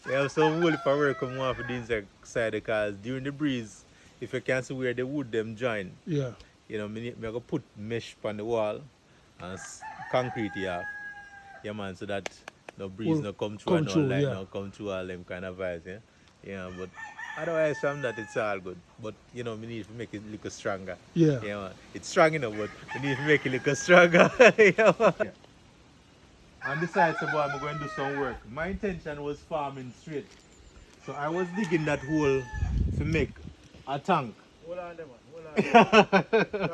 We have some wool for work come off the inside side because during the breeze, if you can't see where the wood them join, Yeah. me go put mesh on the wall and concrete it off. Yeah man, so that no breeze Will no come through and come no true, light yeah. no come through all them kind of vibes, yeah. Yeah, but otherwise from that it's all good. But we need to make it a little stronger. Yeah. Yeah man. It's strong enough, but we need to make it a little stronger. Yeah man. Yeah. On the side, so boy, I'm going to do some work. My intention was farming straight. So I was digging that hole to make a tank. Hold on, man. Hold on.